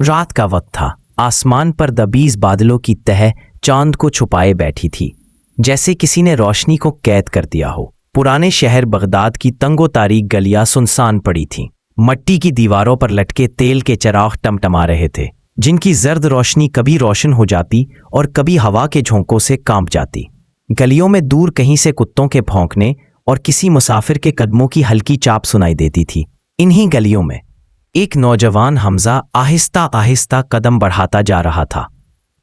रात का वक्त था। आसमान पर दबीज बादलों की तह चांद को छुपाए बैठी थी, जैसे किसी ने रोशनी को कैद कर दिया हो। पुराने शहर बगदाद की तंगो तारीख गलियां सुनसान पड़ी थीं। मट्टी की दीवारों पर लटके तेल के चिराग टमटमा रहे थे, जिनकी जर्द रोशनी कभी रोशन हो जाती और कभी हवा के झोंकों से कांप जाती। गलियों में दूर कहीं से कुत्तों के भौंकने और किसी मुसाफिर के कदमों की हल्की चाप सुनाई देती थी। इन्हीं गलियों में एक नौजवान हमजा आहिस्ता आहिस्ता कदम बढ़ाता जा रहा था।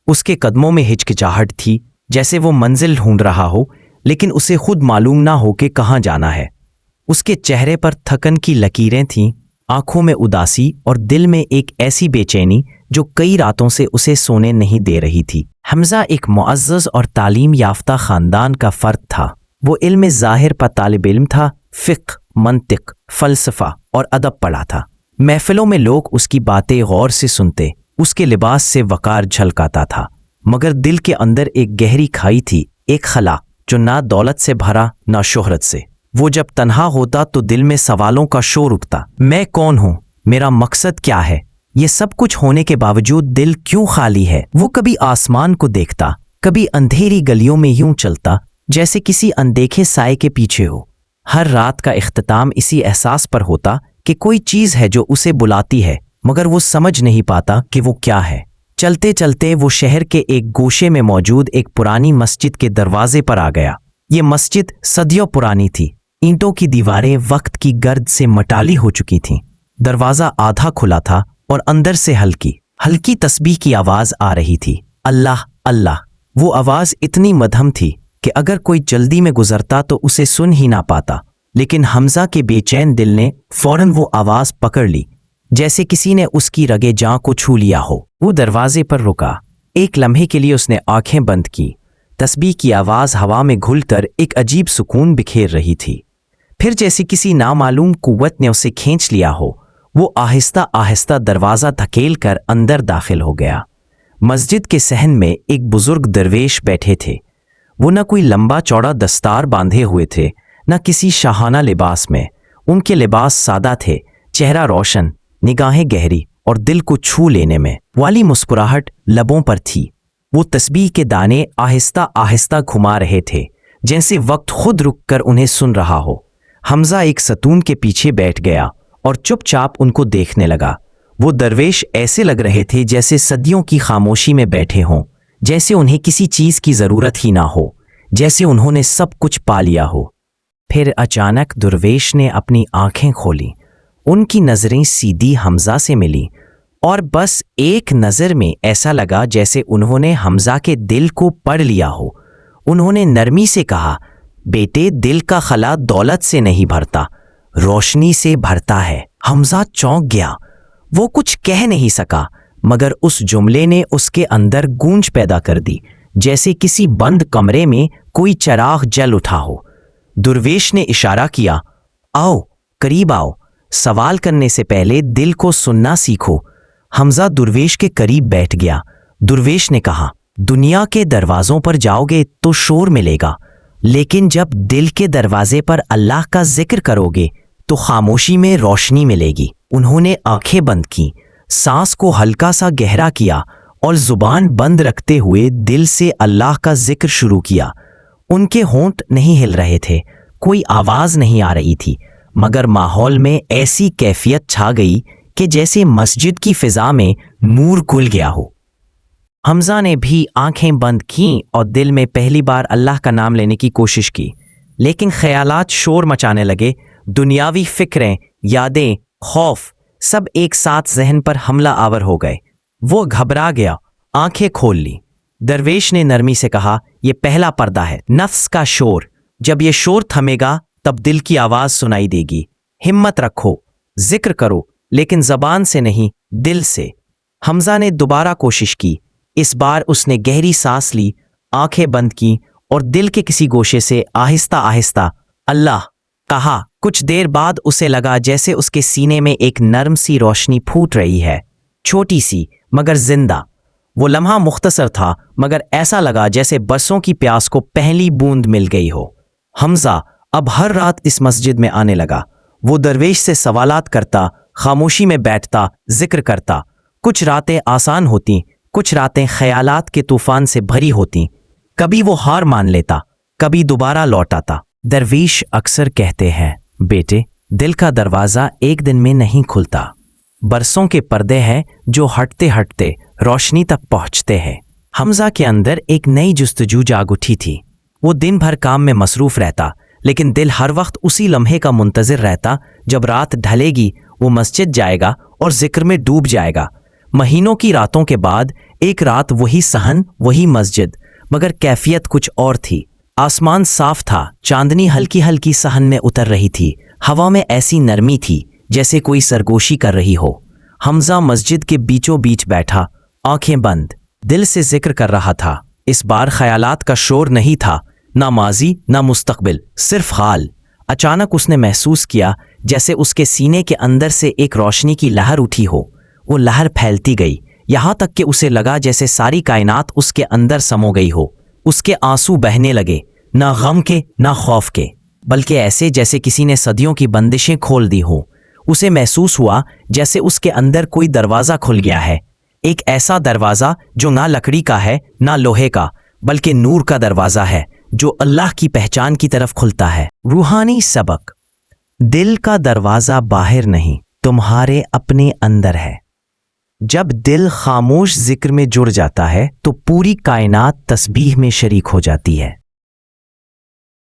उसके कदमों में हिचकिचाहट थी, जैसे वो मंजिल ढूंढ रहा हो, लेकिन उसे खुद मालूम ना हो कि कहाँ जाना है। उसके चेहरे पर थकन की लकीरें थीं, आंखों में उदासी और दिल में एक ऐसी बेचैनी जो कई रातों से उसे सोने नहीं दे रही थी। हमजा एक मुअज़्ज़ज़ और तालीम याफ्ता खानदान का फर्द था। वो इल्म ज़ाहिर पर तालिब इल्म था, फ़िक़्ह, मंतिक, फ़लसफ़ा और अदब पढ़ा था। महफ़िलों में लोग उसकी बातें गौर से सुनते, उसके लिबास से वक़ार झलकाता था, मगर दिल के अंदर एक गहरी खाई थी, एक खला जो ना दौलत से भरा ना शोहरत से। वो जब तन्हा होता तो दिल में सवालों का शोर उठता। मैं कौन हूँ? मेरा मकसद क्या है? ये सब कुछ होने के बावजूद दिल क्यों खाली है? वो कभी आसमान को देखता, कभी अंधेरी गलियों में यूं चलता जैसे किसी अनदेखे साए के पीछे हो। हर रात का इख्तिताम इसी एहसास पर होता कि कोई चीज़ है जो उसे बुलाती है, मगर वो समझ नहीं पाता कि वो क्या है। चलते चलते वो शहर के एक गोशे में मौजूद एक पुरानी मस्जिद के दरवाजे पर आ गया। ये मस्जिद सदियों पुरानी थी। ईंटों की दीवारें वक्त की गर्द से मटाली हो चुकी थीं। दरवाज़ा आधा खुला था और अंदर से हल्की हल्की तस्बीह की आवाज़ आ रही थी। अल्लाह अल्लाह। वो आवाज़ इतनी मधम थी कि अगर कोई जल्दी में गुजरता तो उसे सुन ही ना पाता, लेकिन हमजा के बेचैन दिल ने फौरन वो आवाज़ पकड़ ली, जैसे किसी ने उसकी रगे जां को छू लिया हो। वो दरवाजे पर रुका। एक लम्हे के लिए उसने आंखें बंद की। तस्बीह की आवाज़ हवा में घुलकर एक अजीब सुकून बिखेर रही थी। फिर जैसे किसी नामालूम कुव्वत ने उसे खींच लिया हो, वो आहिस्ता आहिस्ता दरवाज़ा धकेल कर अंदर दाखिल हो गया। मस्जिद के सहन में एक बुजुर्ग दरवेश बैठे थे। वो न कोई लंबा चौड़ा दस्तार बांधे हुए थे, न किसी शाहाना लिबास में। उनके लिबास सादा थे, चेहरा रोशन, निगाहें गहरी और दिल को छू लेने में वाली मुस्कुराहट लबों पर थी। वो तस्बीह के दाने आहिस्ता आहिस्ता घुमा रहे थे, जैसे वक्त खुद रुककर उन्हें सुन रहा हो। हमजा एक सतून के पीछे बैठ गया और चुपचाप उनको देखने लगा। वो दरवेश ऐसे लग रहे थे जैसे सदियों की खामोशी में बैठे हों, जैसे उन्हें किसी चीज़ की ज़रूरत ही ना हो, जैसे उन्होंने सब कुछ पा लिया हो। फिर अचानक दरवेश ने अपनी आंखें खोली। उनकी नज़रें सीधी हमजा से मिली और बस एक नज़र में ऐसा लगा जैसे उन्होंने हमजा के दिल को पढ़ लिया हो। उन्होंने नरमी से कहा, बेटे, दिल का खला दौलत से नहीं भरता, रोशनी से भरता है। हमजा चौंक गया। वो कुछ कह नहीं सका, मगर उस जुमले ने उसके अंदर गूंज पैदा कर दी, जैसे किसी बंद कमरे में कोई चिराग जल उठा हो। दरवेश ने इशारा किया, आओ, करीब आओ। सवाल करने से पहले दिल को सुनना सीखो। हमजा दरवेश के करीब बैठ गया। दरवेश ने कहा, दुनिया के दरवाज़ों पर जाओगे तो शोर मिलेगा, लेकिन जब दिल के दरवाजे पर अल्लाह का जिक्र करोगे तो खामोशी में रोशनी मिलेगी। उन्होंने आंखें बंद की, सांस को हल्का सा गहरा किया और जुबान बंद रखते हुए दिल से अल्लाह का जिक्र शुरू किया। उनके होंठ नहीं हिल रहे थे, कोई आवाज़ नहीं आ रही थी, मगर माहौल में ऐसी कैफियत छा गई कि जैसे मस्जिद की फिजा में नूर घुल गया हो। हमजा ने भी आंखें बंद की और दिल में पहली बार अल्लाह का नाम लेने की कोशिश की, लेकिन ख्यालात शोर मचाने लगे। दुनियावी फिक्रें, यादें, खौफ सब एक साथ जहन पर हमला आवर हो गए। वो घबरा गया, आंखें खोल ली। दरवेश ने नरमी से कहा, यह पहला पर्दा है, नफ्स का शोर। जब ये शोर थमेगा तब दिल की आवाज़ सुनाई देगी। हिम्मत रखो, जिक्र करो, लेकिन ज़बान से नहीं, दिल से। हमजा ने दोबारा कोशिश की। इस बार उसने गहरी सांस ली, आंखें बंद की और दिल के किसी गोशे से आहिस्ता आहिस्ता अल्लाह कहा। कुछ देर बाद उसे लगा जैसे उसके सीने में एक नरम सी रोशनी फूट रही है, छोटी सी मगर जिंदा। वो लम्हा मुख्तसर था, मगर ऐसा लगा जैसे बरसों की प्यास को पहली बूंद मिल गई हो। हमजा अब हर रात इस मस्जिद में आने लगा। वो दरवेश से सवालात करता, खामोशी में बैठता, जिक्र करता। کچھ راتیں آسان ہوتی، کچھ راتیں خیالات کے طوفان سے بھری ہوتی. کبھی وہ ہار مان لیتا، کبھی دوبارہ لوٹ آتا. درویش اکثر کہتے ہیں، بیٹے، دل کا دروازہ ایک دن میں نہیں کھلتا. برسوں کے پردے ہیں جو ہٹتے ہٹتے روشنی تک پہنچتے ہیں. حمزہ کے اندر ایک نئی جستجو جاگ اٹھی تھی. وہ دن بھر کام میں مصروف رہتا، لیکن دل ہر وقت اسی لمحے کا منتظر رہتا جب رات ڈھلے گی. وہ مسجد جائے گا اور ذکر میں ڈوب جائے گا. مہینوں کی راتوں کے بعد ایک رات وہی صحن، وہی مسجد، مگر کیفیت کچھ اور تھی. آسمان صاف تھا، چاندنی ہلکی ہلکی صحن میں اتر رہی تھی. ہوا میں ایسی نرمی تھی جیسے کوئی سرگوشی کر رہی ہو. حمزہ مسجد کے بیچوں بیچ بیٹھا، آنکھیں بند، دل سے ذکر کر رہا تھا. اس بار خیالات کا شور نہیں تھا، نہ ماضی نہ مستقبل، صرف حال. اچانک اس نے محسوس کیا جیسے اس کے سینے کے اندر سے ایک روشنی کی لہر اٹھی ہو. وہ لہر پھیلتی گئی، یہاں تک کہ اسے لگا جیسے ساری کائنات اس کے اندر سمو گئی ہو. اس کے آنسو بہنے لگے، نہ غم کے نہ خوف کے، بلکہ ایسے جیسے کسی نے صدیوں کی بندشیں کھول دی ہوں. اسے محسوس ہوا جیسے اس کے اندر کوئی دروازہ کھل گیا ہے. ایک ایسا دروازہ جو نہ لکڑی کا ہے نہ لوہے کا، بلکہ نور کا دروازہ ہے جو اللہ کی پہچان کی طرف کھلتا ہے. روحانی سبق: دل کا دروازہ باہر نہیں، تمہارے اپنے اندر ہے. جب دل خاموش ذکر میں جڑ جاتا ہے تو پوری کائنات تسبیح میں شریک ہو جاتی ہے.